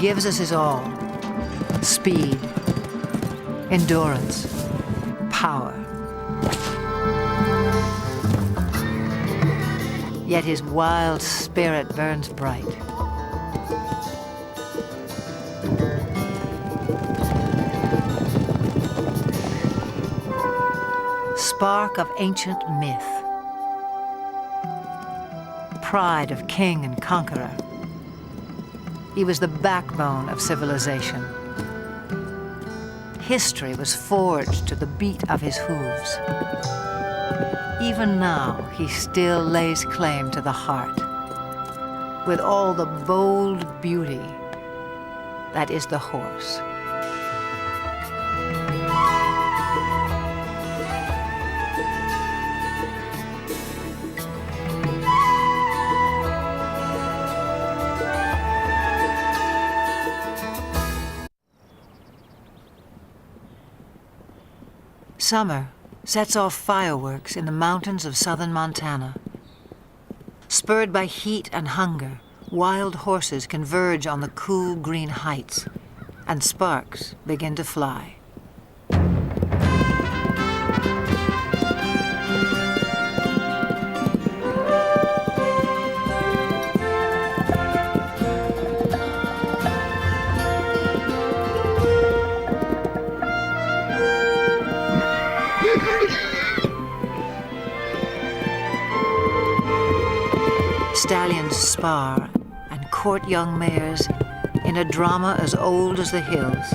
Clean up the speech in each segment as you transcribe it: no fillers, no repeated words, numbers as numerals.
gives us his all: speed, endurance, power. Yet his wild spirit burns bright. Spark of ancient myth, pride of king and conqueror. He was the backbone of civilization. History was forged to the beat of his hooves. Even now, he still lays claim to the heart, with all the bold beauty that is the horse. Summer sets off fireworks in the mountains of southern Montana. Spurred by heat and hunger, wild horses converge on the cool green heights, and sparks begin to fly. Stallions spar and court young mares in a drama as old as the hills.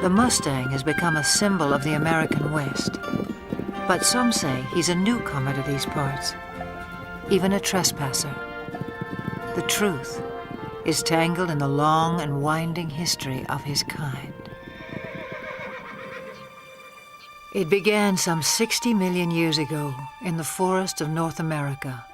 The Mustang has become a symbol of the American West. But some say he's a newcomer to these parts, even a trespasser. The truth is tangled in the long and winding history of his kind. It began some 60 million years ago in the forests of North America.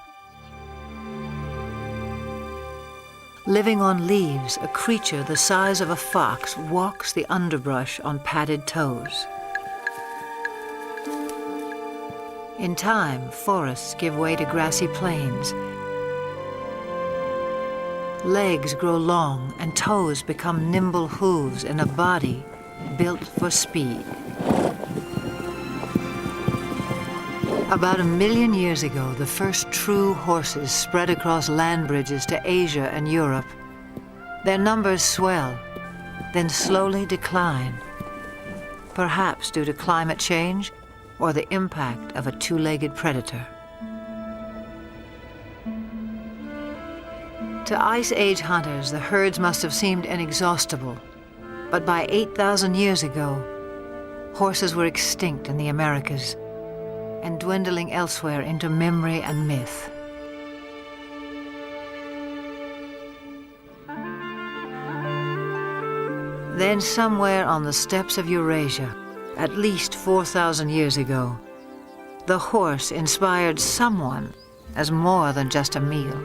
Living on leaves, a creature the size of a fox walks the underbrush on padded toes. In time, forests give way to grassy plains. Legs grow long and toes become nimble hooves in a body built for speed. About 1 million years ago, the first true horses spread across land bridges to Asia and Europe. Their numbers swell, then slowly decline, perhaps due to climate change or the impact of a two-legged predator. To Ice Age hunters, the herds must have seemed inexhaustible, but by 8,000 years ago, horses were extinct in the Americas and dwindling elsewhere into memory and myth. Then somewhere on the steppes of Eurasia, at least 4,000 years ago, the horse inspired someone as more than just a meal.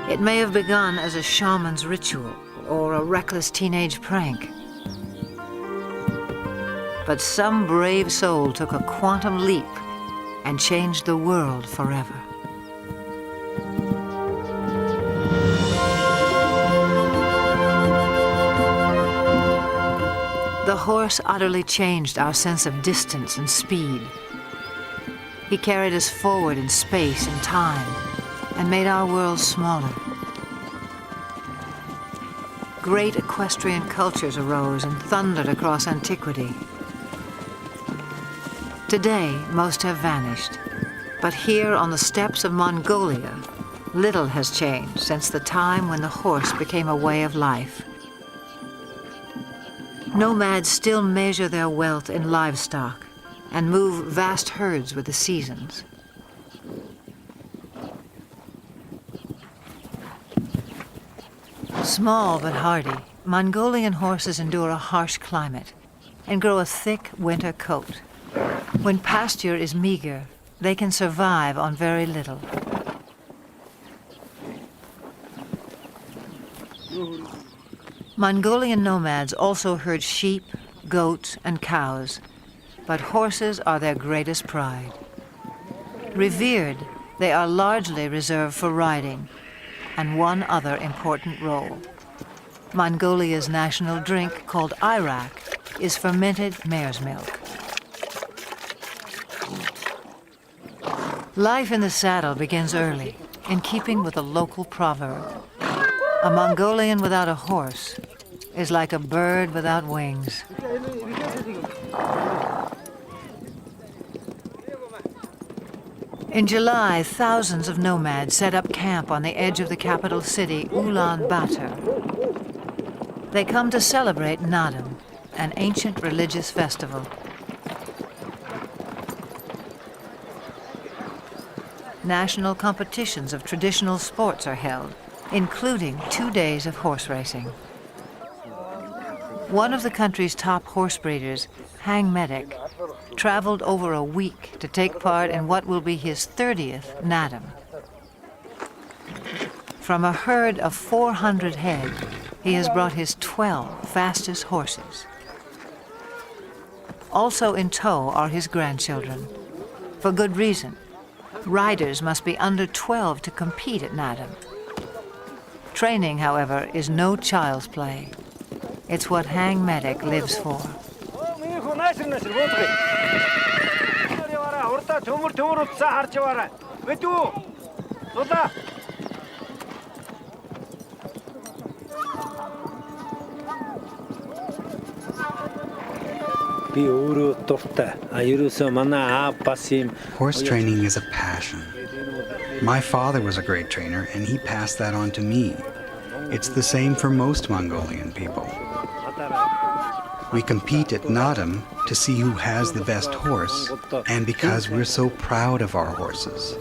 It may have begun as a shaman's ritual or a reckless teenage prank. But some brave soul took a quantum leap and changed the world forever. The horse utterly changed our sense of distance and speed. He carried us forward in space and time and made our world smaller. Great equestrian cultures arose and thundered across antiquity. Today, most have vanished, but here on the steppes of Mongolia, little has changed since the time when the horse became a way of life. Nomads still measure their wealth in livestock and move vast herds with the seasons. Small but hardy, Mongolian horses endure a harsh climate and grow a thick winter coat. When pasture is meager, they can survive on very little. Mongolian nomads also herd sheep, goats, and cows, but horses are their greatest pride. Revered, they are largely reserved for riding, and one other important role. Mongolia's national drink, called Irak, is fermented mare's milk. Life in the saddle begins early, in keeping with a local proverb. A Mongolian without a horse is like a bird without wings. In July, thousands of nomads set up camp on the edge of the capital city, Ulaanbaatar. They come to celebrate Naadam, an ancient religious festival. National competitions of traditional sports are held, including 2 days of horse racing. One of the country's top horse breeders, Hang Medic, traveled over a week to take part in what will be his 30th Naadam. From a herd of 400 head, he has brought his 12 fastest horses. Also in tow are his grandchildren. For good reason. Riders must be under 12 to compete at Naadam. Training, however, is no child's play. It's what Hang Medic lives for. Horse training is a passion. My father was a great trainer, and he passed that on to me. It's the same for most Mongolian people. We compete at Naadam to see who has the best horse, and because we're so proud of our horses.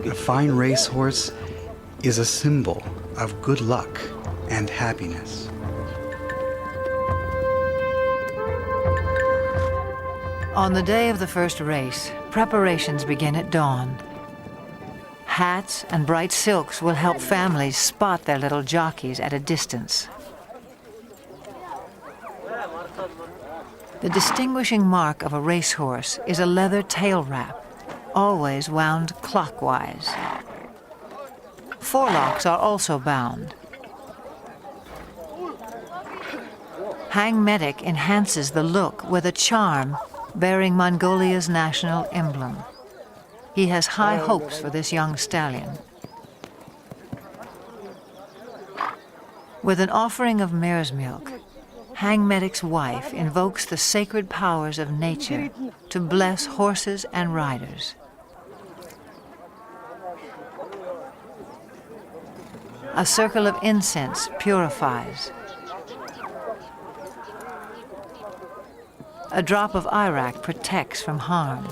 A fine racehorse is a symbol of good luck and happiness. On the day of the first race, preparations begin at dawn. Hats and bright silks will help families spot their little jockeys at a distance. The distinguishing mark of a racehorse is a leather tail wrap, always wound clockwise. Forelocks are also bound. Hang Medic enhances the look with a charm bearing Mongolia's national emblem. He has high hopes for this young stallion. With an offering of mare's milk, Hang Medic's wife invokes the sacred powers of nature to bless horses and riders. A circle of incense purifies. A drop of Irak protects from harm.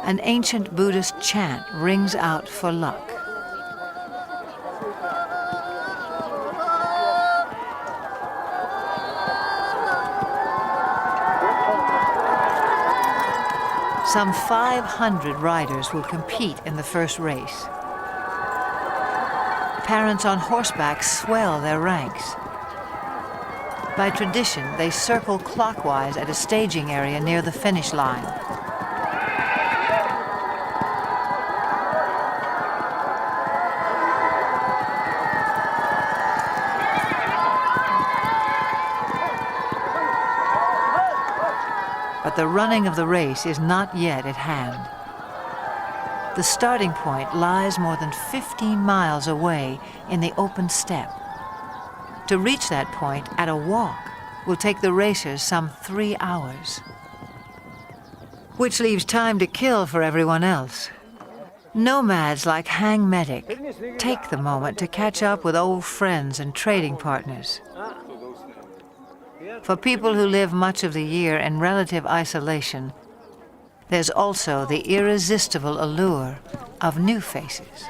An ancient Buddhist chant rings out for luck. Some 500 riders will compete in the first race. Parents on horseback swell their ranks. By tradition, they circle clockwise at a staging area near the finish line. But the running of the race is not yet at hand. The starting point lies more than 15 miles away in the open steppe. To reach that point at a walk will take the racers some 3 hours, which leaves time to kill for everyone else. Nomads like Hang Medic take the moment to catch up with old friends and trading partners. For people who live much of the year in relative isolation, there's also the irresistible allure of new faces.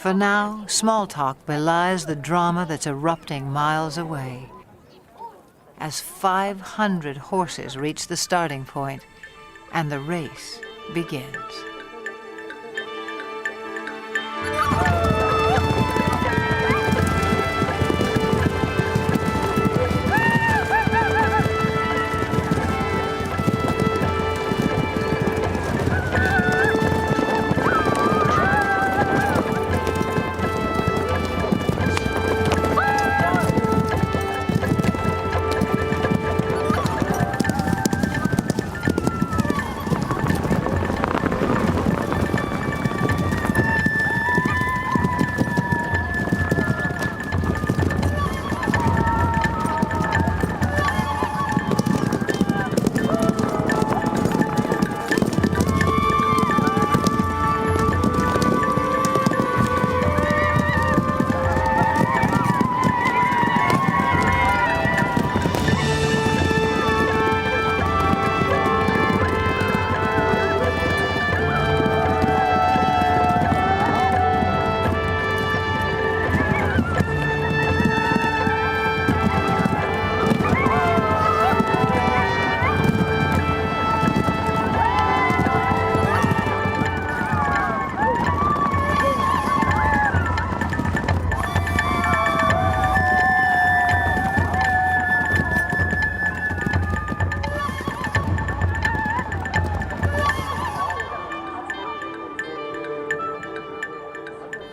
For now, small talk belies the drama that's erupting miles away. As 500 horses reach the starting point, and the race begins.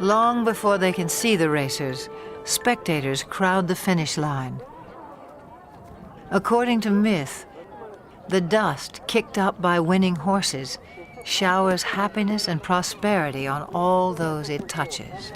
Long before they can see the racers, spectators crowd the finish line. According to myth, the dust kicked up by winning horses showers happiness and prosperity on all those it touches.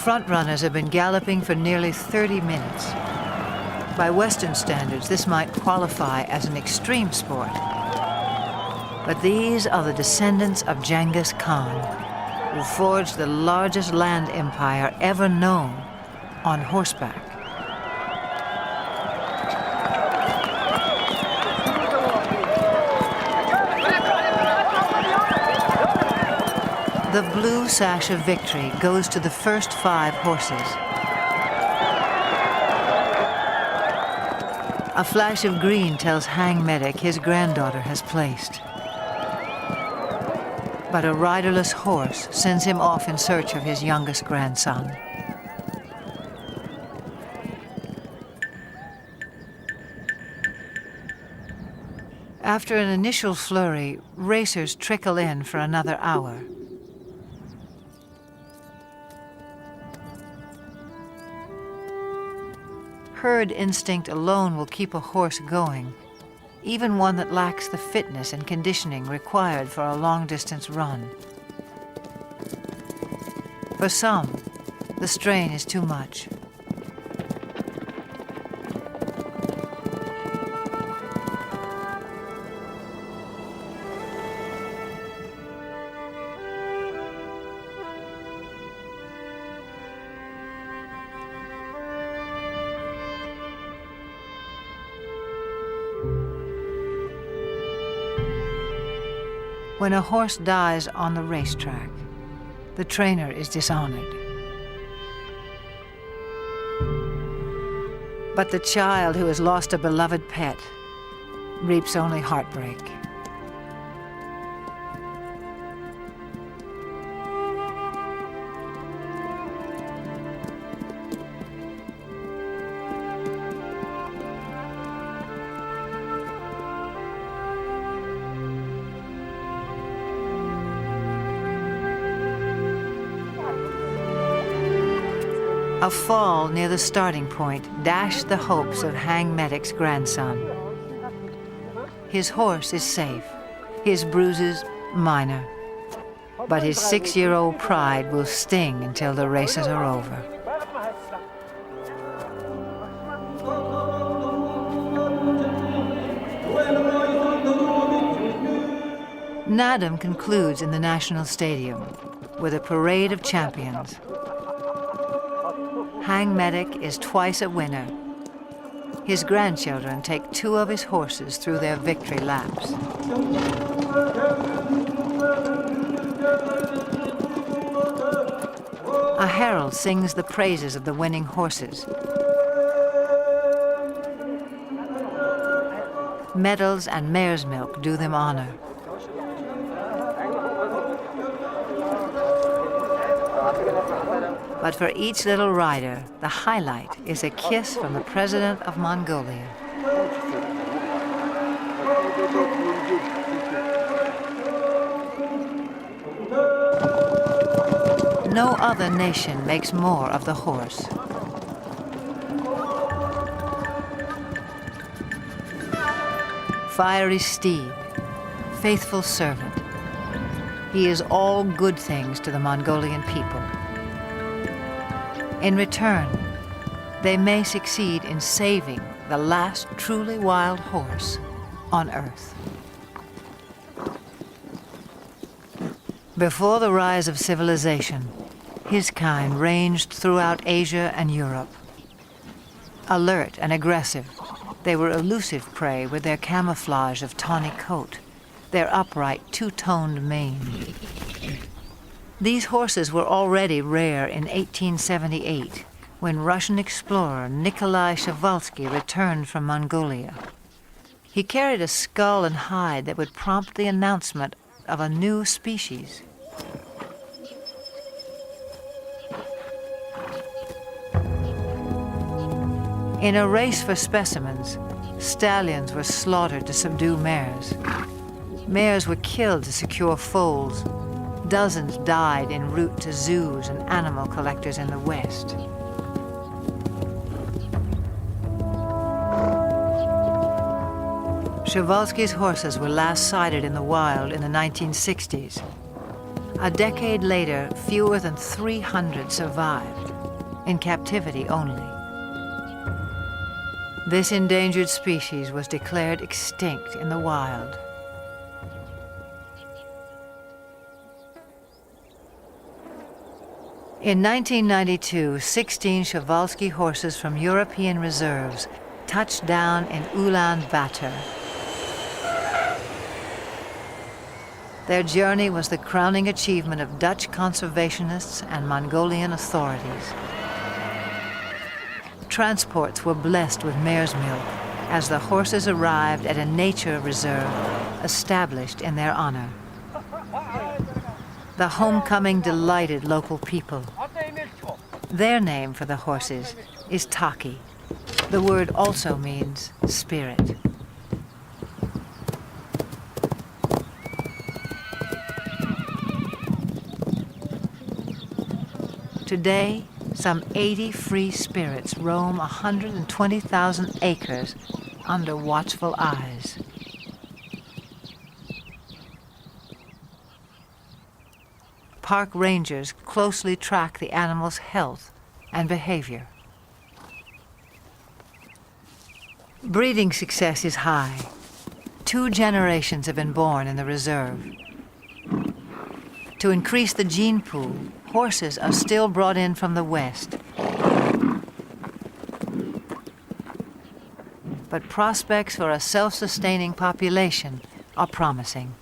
Frontrunners have been galloping for nearly 30 minutes. By Western standards, this might qualify as an extreme sport. But these are the descendants of Genghis Khan, who forged the largest land empire ever known on horseback. The blue sash of victory goes to the first 5 horses. A flash of green tells Hang Medic his granddaughter has placed. But a riderless horse sends him off in search of his youngest grandson. After an initial flurry, racers trickle in for another hour. Herd instinct alone will keep a horse going, even one that lacks the fitness and conditioning required for a long-distance run. For some, the strain is too much. When a horse dies on the racetrack, the trainer is dishonored. But the child who has lost a beloved pet reaps only heartbreak. A fall near the starting point dashed the hopes of Hang Medic's grandson. His horse is safe, his bruises minor, but his 6-year-old pride will sting until the races are over. Nadam concludes in the National Stadium. with a parade of champions. Hang Medic is twice a winner. His grandchildren take 2 of his horses through their victory laps. A herald sings the praises of the winning horses. Medals and mare's milk do them honor. But for each little rider, the highlight is a kiss from the president of Mongolia. No other nation makes more of the horse. Fiery steed, faithful servant. He is all good things to the Mongolian people. In return, they may succeed in saving the last truly wild horse on Earth. Before the rise of civilization, his kind ranged throughout Asia and Europe. Alert and aggressive, they were elusive prey with their camouflage of tawny coat, their upright two-toned mane. These horses were already rare in 1878, when Russian explorer Nikolai Przewalski returned from Mongolia. He carried a skull and hide that would prompt the announcement of a new species. In a race for specimens, stallions were slaughtered to subdue mares. Mares were killed to secure foals. Dozens died en route to zoos and animal collectors in the West. Przewalski's horses were last sighted in the wild in the 1960s. A decade later, fewer than 300 survived, in captivity only. This endangered species was declared extinct in the wild. In 1992, 16 Przewalski horses from European reserves touched down in Ulaanbaatar. Their journey was the crowning achievement of Dutch conservationists and Mongolian authorities. Transports were blessed with mare's milk as the horses arrived at a nature reserve established in their honor. The homecoming delighted local people. Their name for the horses is Taki. The word also means spirit. Today, some 80 free spirits roam 120,000 acres under watchful eyes. Park rangers closely track the animal's health and behavior. Breeding success is high. 2 generations have been born in the reserve. To increase the gene pool, horses are still brought in from the West. But prospects for a self-sustaining population are promising.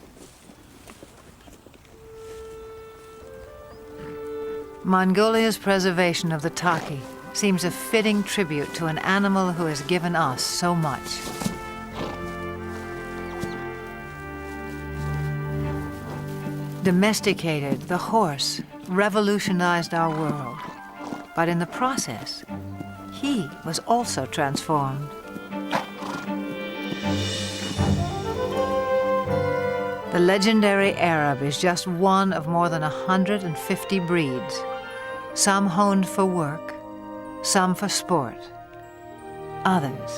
Mongolia's preservation of the Taki seems a fitting tribute to an animal who has given us so much. Domesticated, the horse revolutionized our world, but in the process, he was also transformed. The legendary Arab is just one of more than 150 breeds, some honed for work, some for sport, others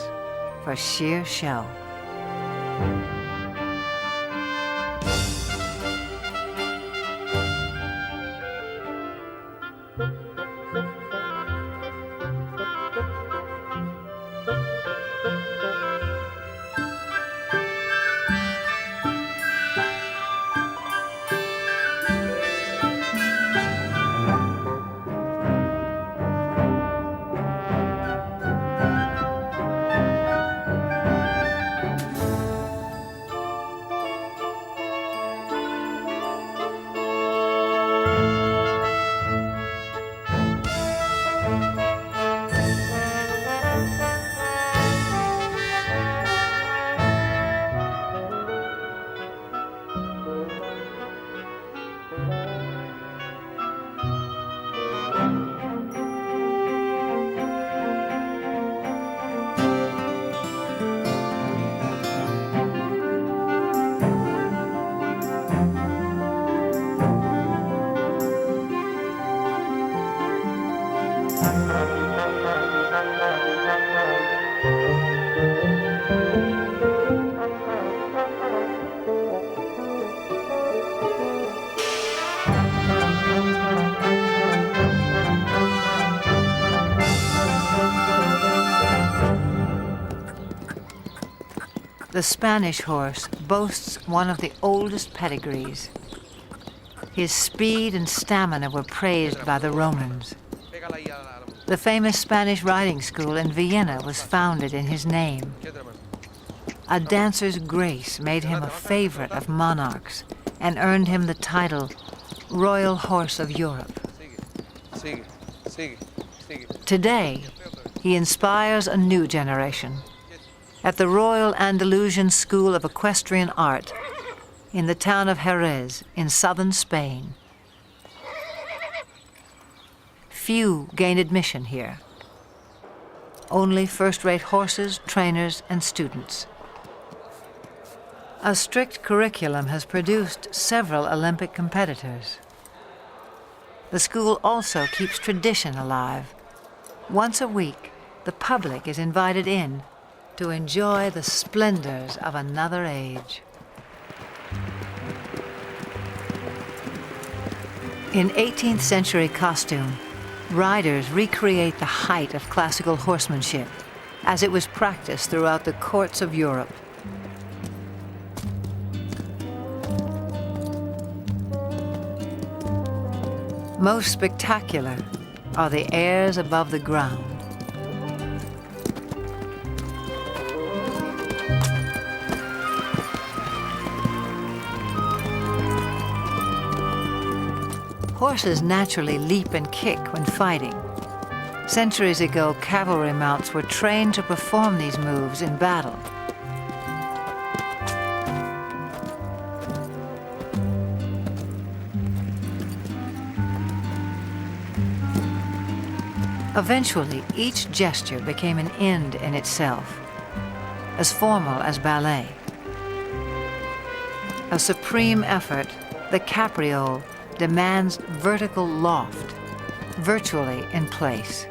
for sheer show. The Spanish horse boasts one of the oldest pedigrees. His speed and stamina were praised by the Romans. The famous Spanish riding school in Vienna was founded in his name. A dancer's grace made him a favorite of monarchs and earned him the title Royal Horse of Europe. Today, he inspires a new generation. At the Royal Andalusian School of Equestrian Art in the town of Jerez in southern Spain. Few gain admission here. Only first-rate horses, trainers, and students. A strict curriculum has produced several Olympic competitors. The school also keeps tradition alive. Once a week, the public is invited in to enjoy the splendors of another age. In 18th century costume, riders recreate the height of classical horsemanship as it was practiced throughout the courts of Europe. Most spectacular are the airs above the ground. Horses naturally leap and kick when fighting. Centuries ago, cavalry mounts were trained to perform these moves in battle. Eventually, each gesture became an end in itself, as formal as ballet. A supreme effort, the capriole demands vertical loft, virtually in place.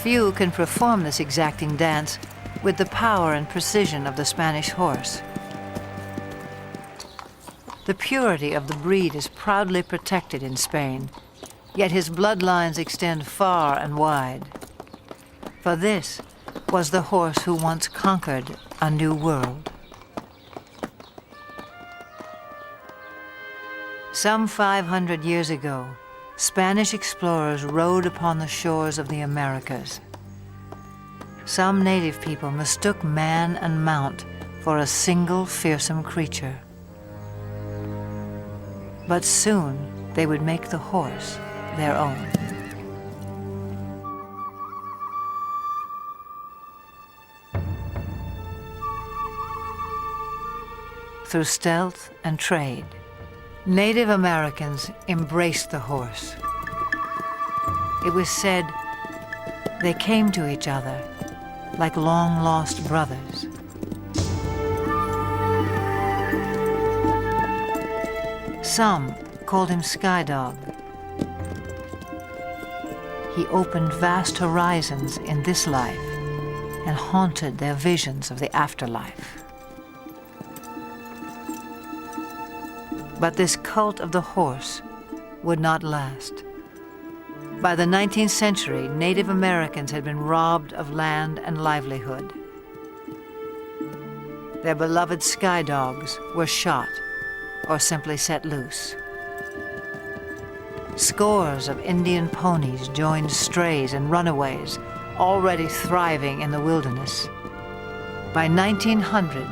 Few can perform this exacting dance with the power and precision of the Spanish horse. The purity of the breed is proudly protected in Spain, yet his bloodlines extend far and wide. For this was the horse who once conquered a new world. Some 500 years ago, Spanish explorers rode upon the shores of the Americas. Some native people mistook man and mount for a single fearsome creature. But soon they would make the horse their own. Through stealth and trade, Native Americans embraced the horse. It was said they came to each other like long-lost brothers. Some called him Sky Dog. He opened vast horizons in this life and haunted their visions of the afterlife. But this cult of the horse would not last. By the 19th century, Native Americans had been robbed of land and livelihood. Their beloved sky dogs were shot or simply set loose. Scores of Indian ponies joined strays and runaways, already thriving in the wilderness. By 1900,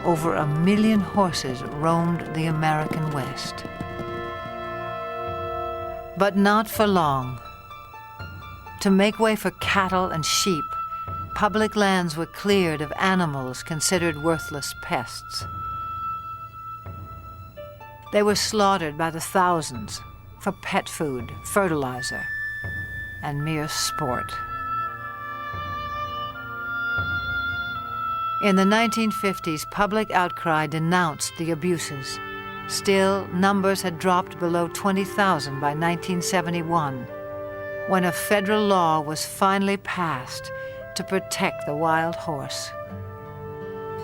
over 1 million horses roamed the American West. But not for long. To make way for cattle and sheep, public lands were cleared of animals considered worthless pests. They were slaughtered by the thousands for pet food, fertilizer, and mere sport. In the 1950s, public outcry denounced the abuses. Still, numbers had dropped below 20,000 by 1971, when a federal law was finally passed to protect the wild horse.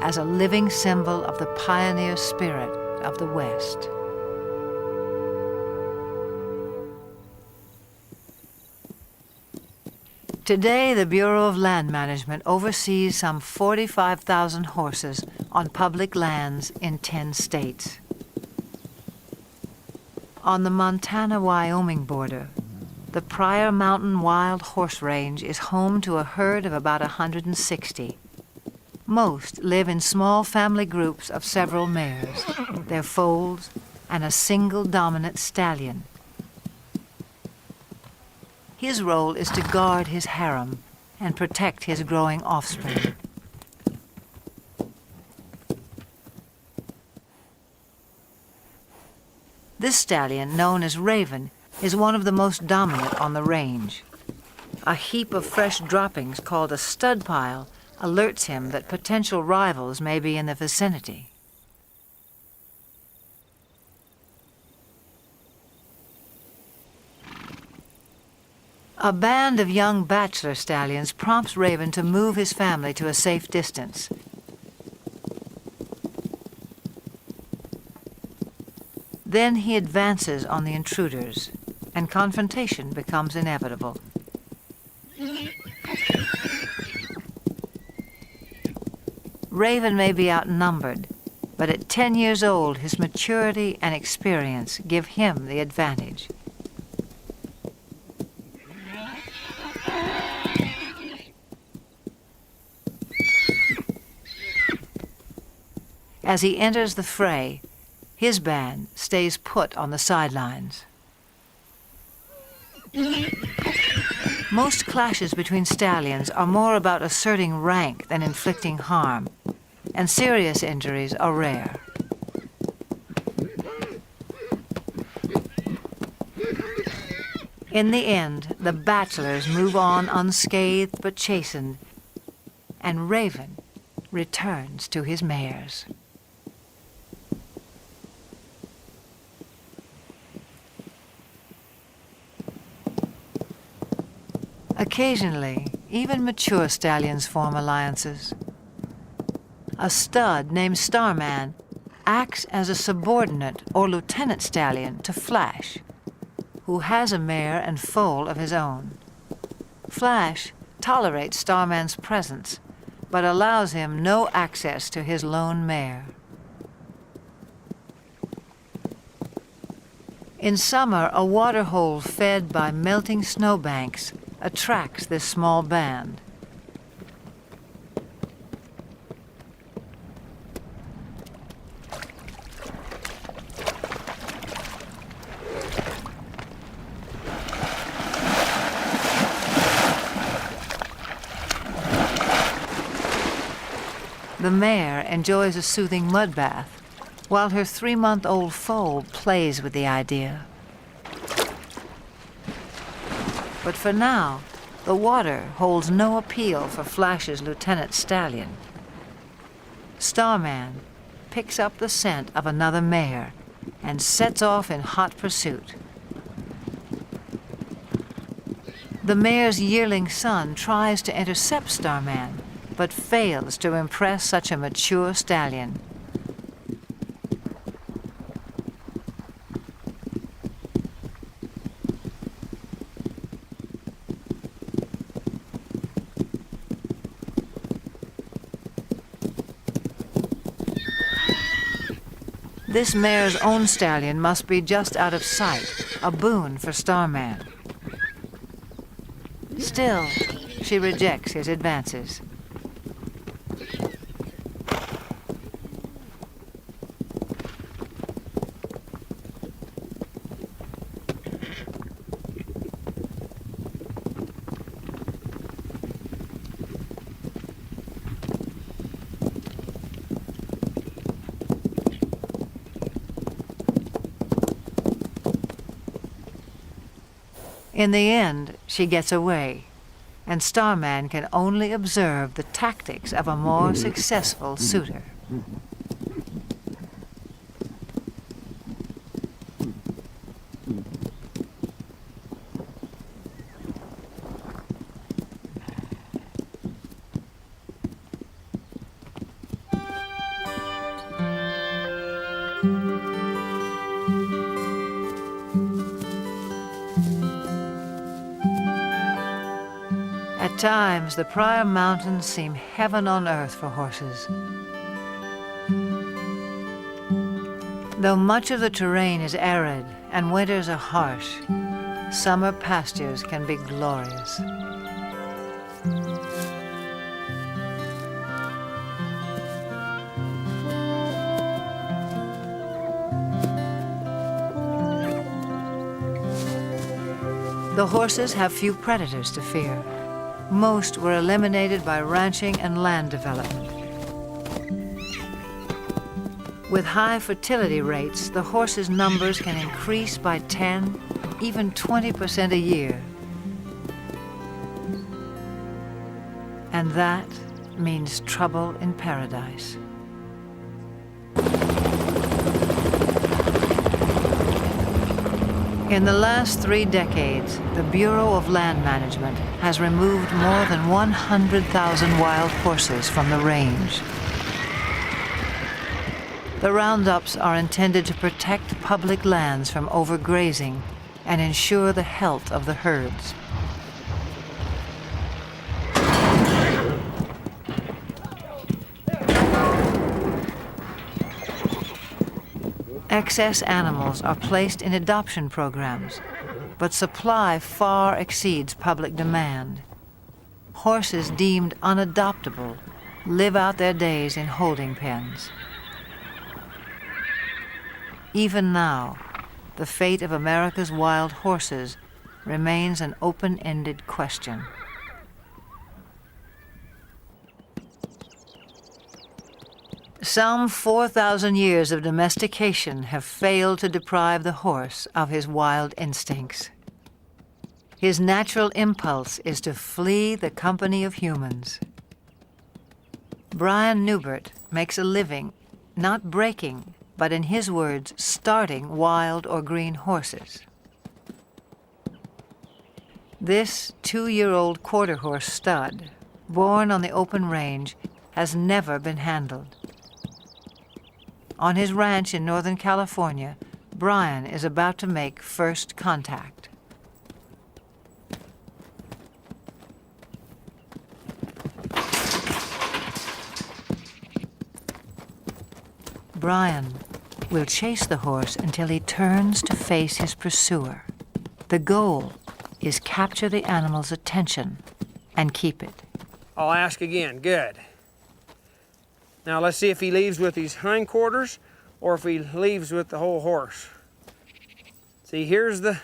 as a living symbol of the pioneer spirit of the West. Today, the Bureau of Land Management oversees some 45,000 horses on public lands in 10 states. On the Montana-Wyoming border, the Pryor Mountain Wild Horse Range is home to a herd of about 160. Most live in small family groups of several mares, their foals, and a single dominant stallion. His role is to guard his harem and protect his growing offspring. This stallion, known as Raven, is one of the most dominant on the range. A heap of fresh droppings called a stud pile alerts him that potential rivals may be in the vicinity. A band of young bachelor stallions prompts Raven to move his family to a safe distance. Then he advances on the intruders, and confrontation becomes inevitable. Raven may be outnumbered, but at 10 years old, his maturity and experience give him the advantage. As he enters the fray, his band stays put on the sidelines. Most clashes between stallions are more about asserting rank than inflicting harm, and serious injuries are rare. In the end, the bachelors move on unscathed but chastened, and Raven returns to his mares. Occasionally, even mature stallions form alliances. A stud named Starman acts as a subordinate or lieutenant stallion to Flash, who has a mare and foal of his own. Flash tolerates Starman's presence, but allows him no access to his lone mare. In summer, a waterhole fed by melting snowbanks attracts this small band. The mare enjoys a soothing mud bath, while her 3-month-old foal plays with the idea. But for now, the water holds no appeal for Flash's lieutenant stallion. Starman picks up the scent of another mare and sets off in hot pursuit. The mare's yearling son tries to intercept Starman, but fails to impress such a mature stallion. This mare's own stallion must be just out of sight, a boon for Starman. Still, she rejects his advances. In the end, she gets away, and Starman can only observe the tactics of a more successful suitor. times, the Pryor Mountains seem heaven on earth for horses. Though much of the terrain is arid and winters are harsh, summer pastures can be glorious. The horses have few predators to fear. Most were eliminated by ranching and land development. With high fertility rates, the horses' numbers can increase by 10, even 20% a year. And that means trouble in paradise. In the last 3 decades, the Bureau of Land Management has removed more than 100,000 wild horses from the range. The roundups are intended to protect public lands from overgrazing and ensure the health of the herds. Excess animals are placed in adoption programs, but supply far exceeds public demand. Horses deemed unadoptable live out their days in holding pens. Even now, the fate of America's wild horses remains an open-ended question. Some 4,000 years of domestication have failed to deprive the horse of his wild instincts. His natural impulse is to flee the company of humans. Brian Newbert makes a living not breaking, but in his words, starting wild or green horses. This 2-year-old quarter horse stud, born on the open range, has never been handled. On his ranch in Northern California, Brian is about to make first contact. Brian will chase the horse until he turns to face his pursuer. The goal is capture the animal's attention and keep it. I'll ask again. Good. Now let's see if he leaves with his hindquarters or if he leaves with the whole horse. See, here's the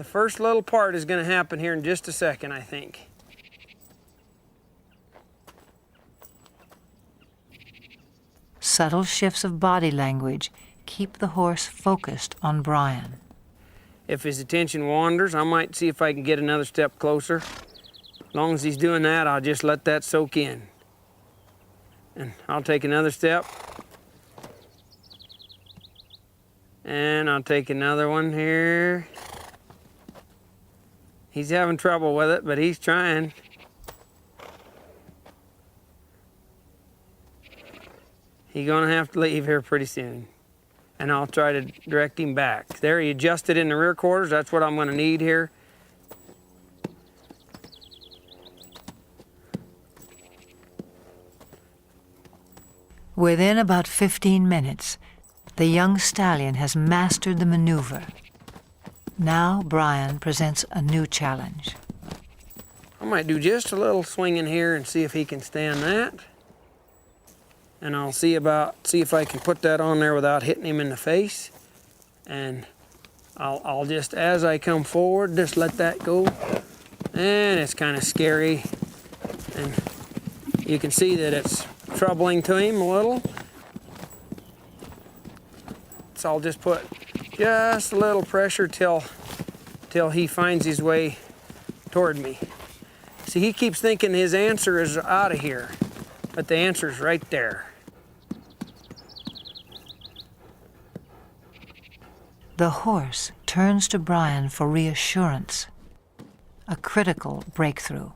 first little part is going to happen here in just a second, I think. Subtle shifts of body language keep the horse focused on Brian. If his attention wanders, I might see if I can get another step closer. As long as he's doing that, I'll just let that soak in. And I'll take another step. And I'll take another one here. He's having trouble with it, but he's trying. He's gonna have to leave here pretty soon. And I'll try to direct him back. There, he adjusted in the rear quarters. That's what I'm gonna need here. Within about 15 minutes, the young stallion has mastered the maneuver. Now Brian presents a new challenge. I might do just a little swing in here and see if he can stand that. And I'll see if I can put that on there without hitting him in the face. And I'll just, as I come forward, just let that go. And it's kind of scary. And you can see that it's troubling to him a little. So I'll just put just a little pressure till he finds his way toward me. See, he keeps thinking his answer is out of here, but the answer's right there. The horse turns to Brian for reassurance, a critical breakthrough.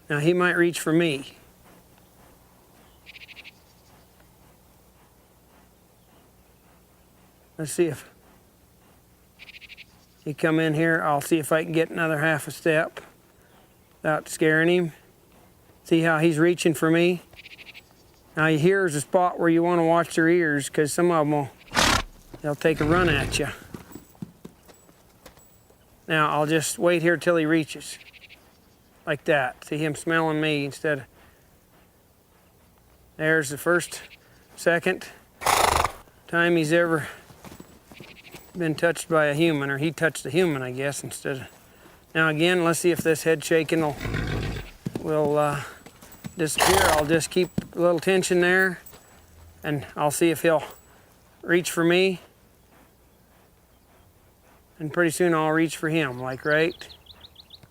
Now he might reach for me. Let's see if... He come in here, I'll see if I can get another half a step without scaring him. See how he's reaching for me? Now here's a spot where you want to watch their ears, because some of them they'll take a run at you. Now I'll just wait here till he reaches. Like that. See him smelling me instead of... There's the second time he's ever been touched by a human, or he touched a human, I guess, instead of... Now again, let's see if this head shaking will disappear. I'll just keep a little tension there, and I'll see if he'll reach for me. And pretty soon I'll reach for him, like right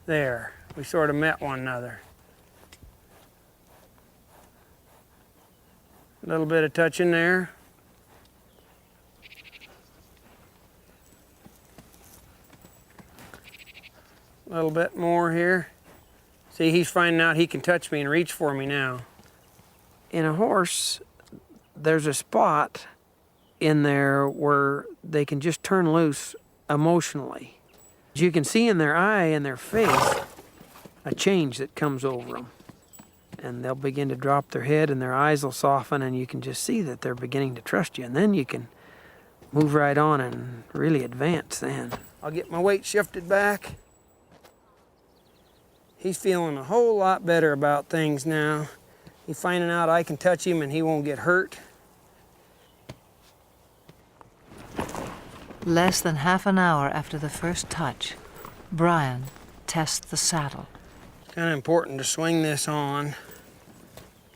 there. We sort of met one another. A little bit of touching there. A little bit more here. See, he's finding out he can touch me and reach for me now. In a horse, there's a spot in there where they can just turn loose emotionally. You can see in their eye and their face a change that comes over them. And they'll begin to drop their head and their eyes will soften, and you can just see that they're beginning to trust you. And then you can move right on and really advance then. I'll get my weight shifted back. He's feeling a whole lot better about things now. He's finding out I can touch him and he won't get hurt. Less than half an hour after the first touch, Brian tests the saddle. It's kind of important to swing this on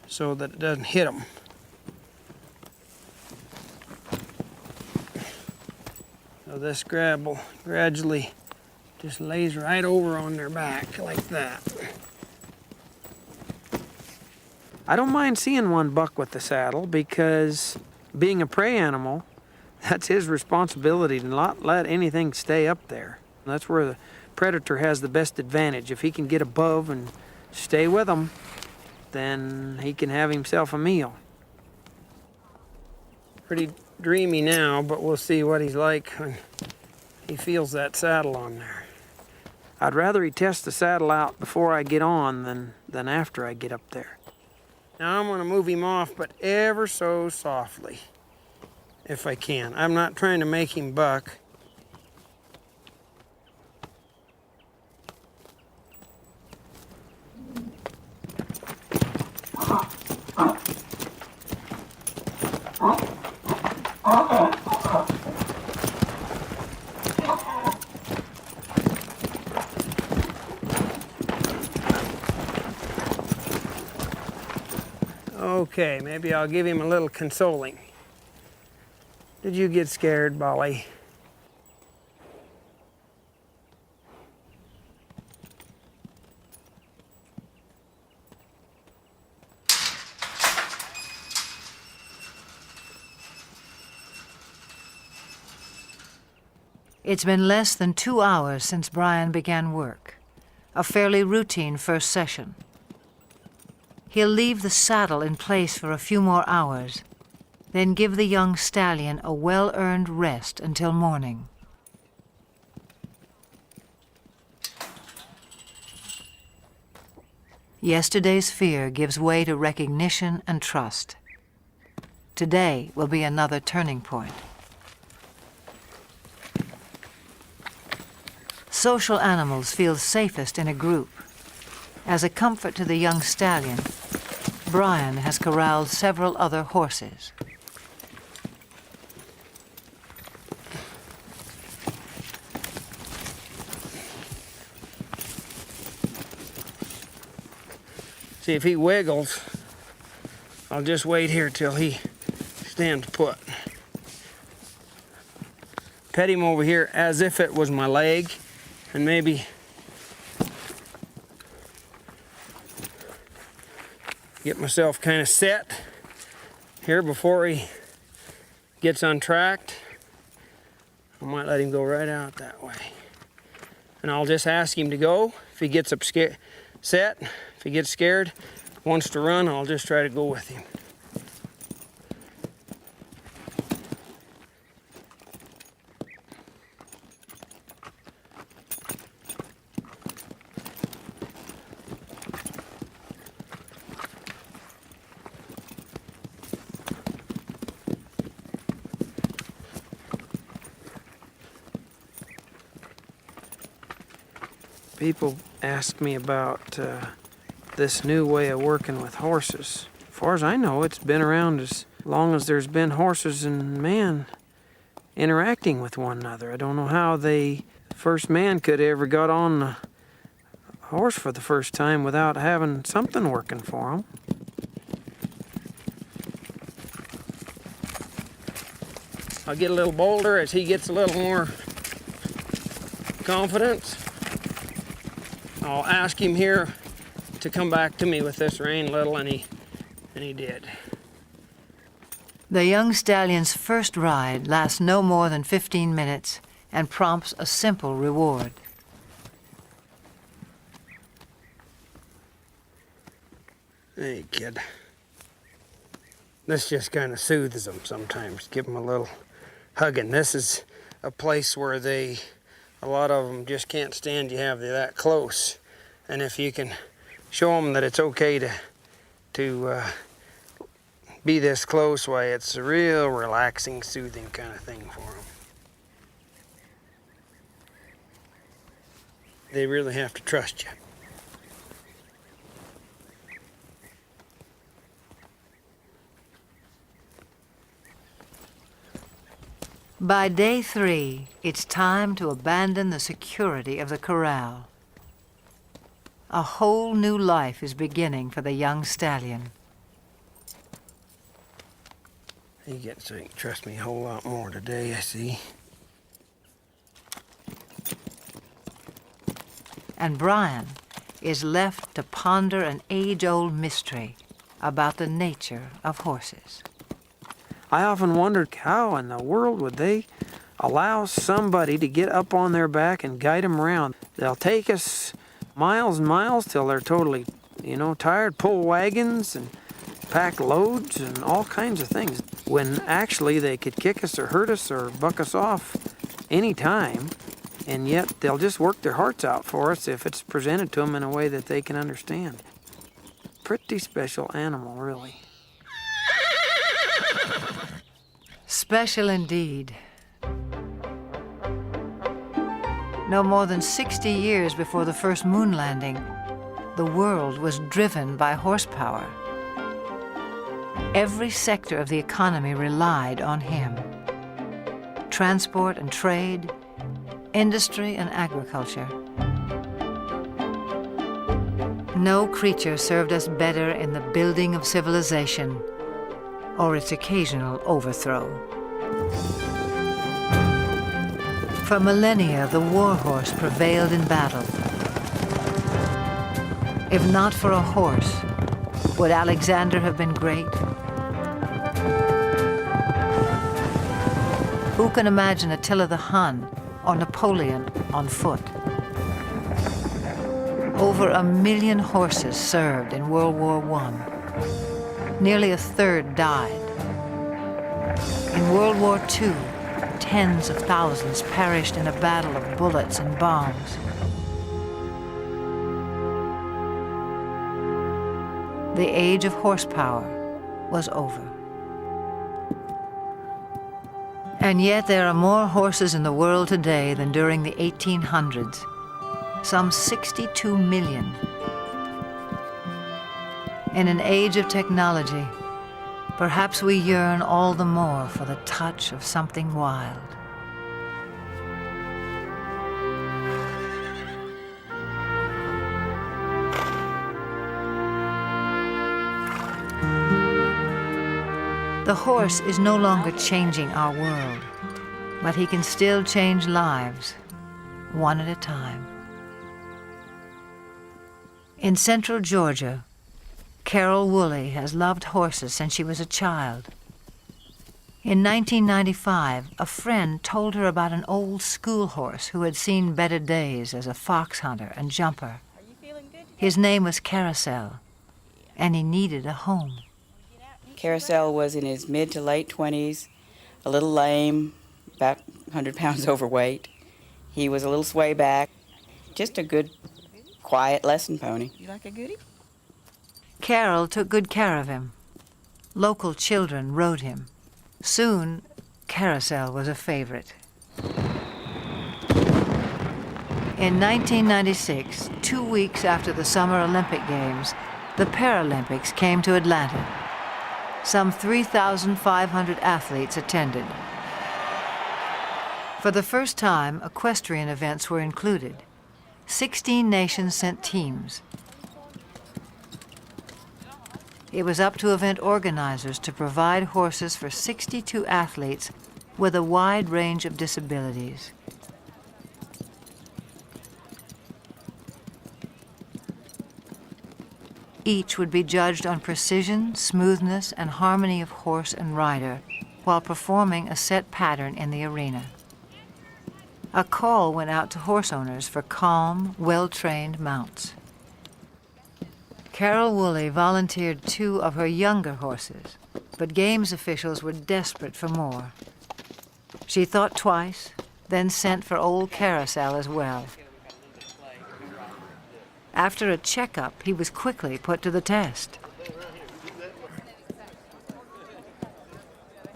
so that it doesn't hit him. So this grab will gradually just lays right over on their back like that. I don't mind seeing one buck with the saddle, because being a prey animal, that's his responsibility to not let anything stay up there. That's where the predator has the best advantage. If he can get above and stay with them, then he can have himself a meal. Pretty dreamy now, but we'll see what he's like when he feels that saddle on there. I'd rather he test the saddle out before I get on than after I get up there. Now I'm gonna move him off, but ever so softly, if I can. I'm not trying to make him buck. Okay, maybe I'll give him a little consoling. Did you get scared, Bolly? It's been less than 2 hours since Brian began work, a fairly routine first session. He'll leave the saddle in place for a few more hours, then give the young stallion a well-earned rest until morning. Yesterday's fear gives way to recognition and trust. Today will be another turning point. Social animals feel safest in a group. As a comfort to the young stallion, Brian has corralled several other horses. See, if he wiggles, I'll just wait here till he stands put. Pet him over here as if it was my leg, and maybe get myself kind of set here before he gets untracked. I might let him go right out that way. And I'll just ask him to go. If he gets set, if he gets scared, wants to run, I'll just try to go with him. People ask me about this new way of working with horses. As far as I know, it's been around as long as there's been horses and man interacting with one another. I don't know how the first man could ever got on a horse for the first time without having something working for him. I'll get a little bolder as he gets a little more confidence. I'll ask him here to come back to me with this rein little, and he did. The young stallion's first ride lasts no more than 15 minutes and prompts a simple reward. Hey, kid. This just kind of soothes them sometimes. Give them a little hugging. This is a place where a lot of them just can't stand you have you that close. And if you can show them that it's okay to be this close, why, it's a real relaxing, soothing kind of thing for them. They really have to trust you. By day 3, it's time to abandon the security of the corral. A whole new life is beginning for the young stallion. He gets to trust me a whole lot more today, I see. And Brian is left to ponder an age-old mystery about the nature of horses. I often wondered how in the world would they allow somebody to get up on their back and guide them around. They'll take us miles and miles till they're totally, tired, pull wagons and pack loads and all kinds of things, when actually they could kick us or hurt us or buck us off any time, and yet they'll just work their hearts out for us if it's presented to them in a way that they can understand. Pretty special animal, really. Special indeed. No more than 60 years before the first moon landing, the world was driven by horsepower. Every sector of the economy relied on him. Transport and trade, industry and agriculture. No creature served us better in the building of civilization or its occasional overthrow. For millennia, the war horse prevailed in battle. If not for a horse, would Alexander have been great? Who can imagine Attila the Hun or Napoleon on foot? Over 1 million horses served in World War I. Nearly a third died. In World War II, tens of thousands perished in a battle of bullets and bombs. The age of horsepower was over. And yet there are more horses in the world today than during the 1800s, some 62 million. In an age of technology, perhaps we yearn all the more for the touch of something wild. The horse is no longer changing our world, but he can still change lives, one at a time. In central Georgia, Carol Woolley has loved horses since she was a child. In 1995, a friend told her about an old school horse who had seen better days as a fox hunter and jumper. His name was Carousel, and he needed a home. Carousel was in his mid to late 20s, a little lame, about 100 pounds overweight. He was a little sway back, just a good, quiet lesson pony. You like a goodie? Carol took good care of him. Local children rode him. Soon, Carousel was a favorite. In 1996, 2 weeks after the Summer Olympic Games, the Paralympics came to Atlanta. Some 3,500 athletes attended. For the first time, equestrian events were included. 16 nations sent teams. It was up to event organizers to provide horses for 62 athletes with a wide range of disabilities. Each would be judged on precision, smoothness, and harmony of horse and rider while performing a set pattern in the arena. A call went out to horse owners for calm, well-trained mounts. Carol Woolley volunteered 2 of her younger horses, but games officials were desperate for more. She thought twice, then sent for old Carousel as well. After a checkup, he was quickly put to the test.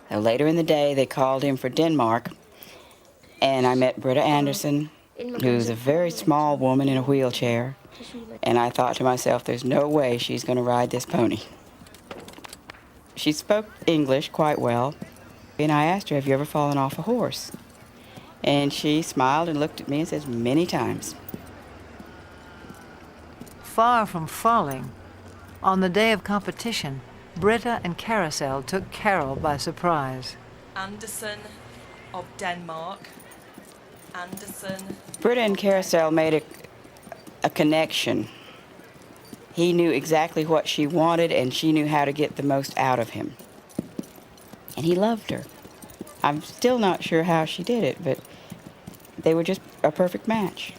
Later in the day, they called him for Denmark, and I met Britta Anderson, who's a very small woman in a wheelchair, and I thought to myself, there's no way she's going to ride this pony. She spoke English quite well, and I asked her, have you ever fallen off a horse? And she smiled and looked at me and says, many times. Far from falling, on the day of competition, Britta and Carousel took Carol by surprise. Anderson of Denmark. Anderson. Britta and Carousel made a connection. He knew exactly what she wanted, and she knew how to get the most out of him. And he loved her. I'm still not sure how she did it, but they were just a perfect match.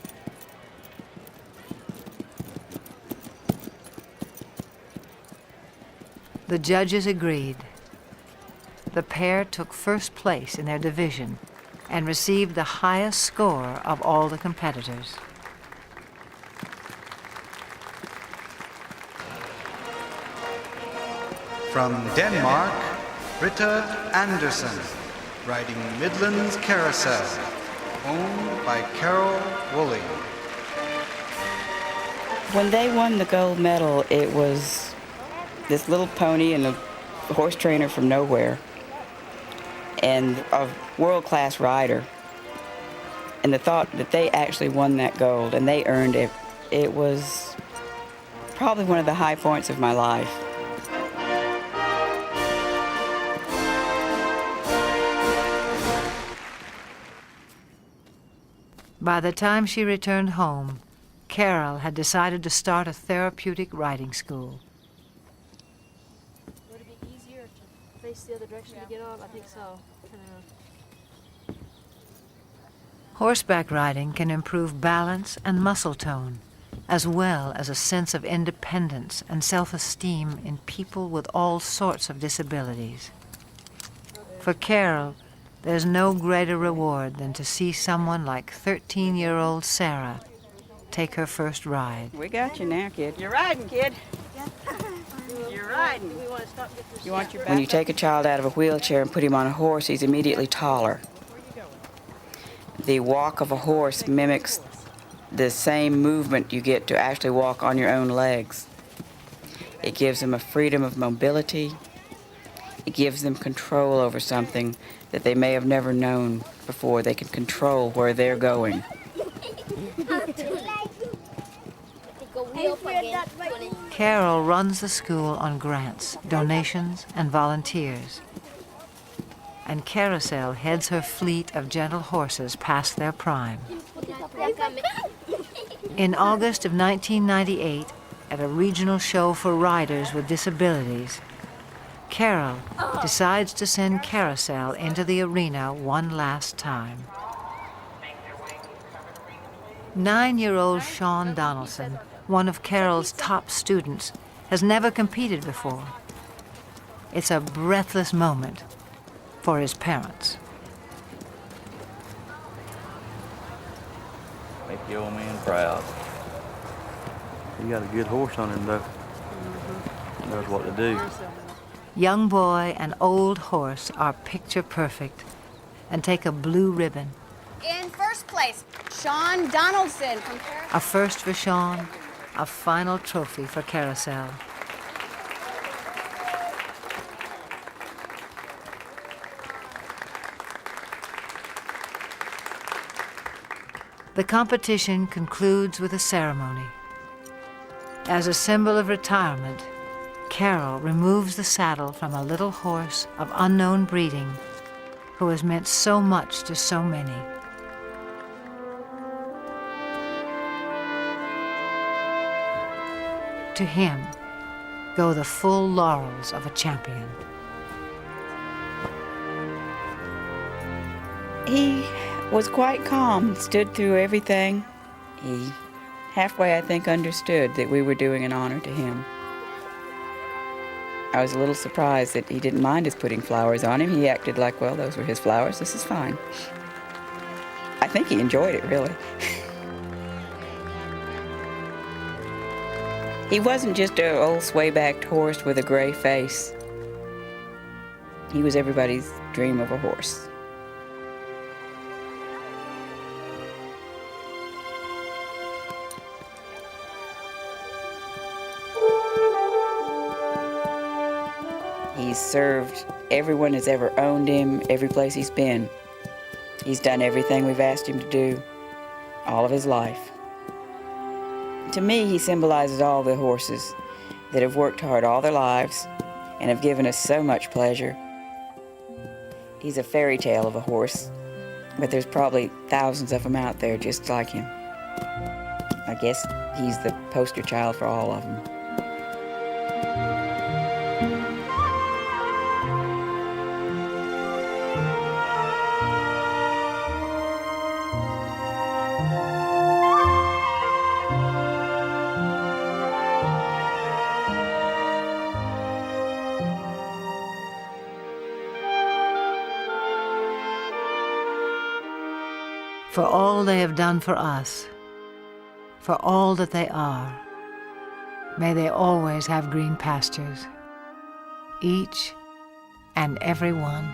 The judges agreed. The pair took first place in their division and received the highest score of all the competitors. From Denmark, Britta Anderson, riding Midland's Carousel, owned by Carol Woolley. When they won the gold medal, it was this little pony and a horse trainer from nowhere, and a world-class rider. And the thought that they actually won that gold and they earned it, it was probably one of the high points of my life. By the time she returned home, Carol had decided to start a therapeutic riding school. Would it be easier to face the other direction to get on? I think so. Horseback riding can improve balance and muscle tone, as well as a sense of independence and self-esteem in people with all sorts of disabilities. For Carol, there's no greater reward than to see someone like 13-year-old Sarah take her first ride. We got you now, kid. You're riding, kid. You're riding. You want your When you take a child out of a wheelchair and put him on a horse, he's immediately taller. The walk of a horse mimics the same movement you get to actually walk on your own legs. It gives them a freedom of mobility. It gives them control over something that they may have never known before. They can control where they're going. Carol runs the school on grants, donations, and volunteers. And Carousel heads her fleet of gentle horses past their prime. In August of 1998, at a regional show for riders with disabilities, Carol decides to send Carousel into the arena one last time. 9-year-old Sean Donaldson, one of Carol's top students, has never competed before. It's a breathless moment for his parents. Make the old man proud. He got a good horse on him, though. Knows what to do. Young boy and old horse are picture perfect and take a blue ribbon, In first place, Sean Donaldson from Carousel. A first for Sean, a final trophy for Carousel. The competition concludes with a ceremony. As a symbol of retirement, Carol removes the saddle from a little horse of unknown breeding who has meant so much to so many. To him go the full laurels of a champion. He was quite calm, stood through everything. He halfway, I think, understood that we were doing an honor to him. I was a little surprised that he didn't mind us putting flowers on him. He acted like, well, those were his flowers, this is fine. I think he enjoyed it, really. He wasn't just an old sway-backed horse with a gray face. He was everybody's dream of a horse. He's served everyone that's ever owned him, every place he's been. He's done everything we've asked him to do, all of his life. To me, he symbolizes all the horses that have worked hard all their lives and have given us so much pleasure. He's a fairy tale of a horse, but there's probably thousands of them out there just like him. I guess he's the poster child for all of them. For all they have done for us, for all that they are, may they always have green pastures, each and every one.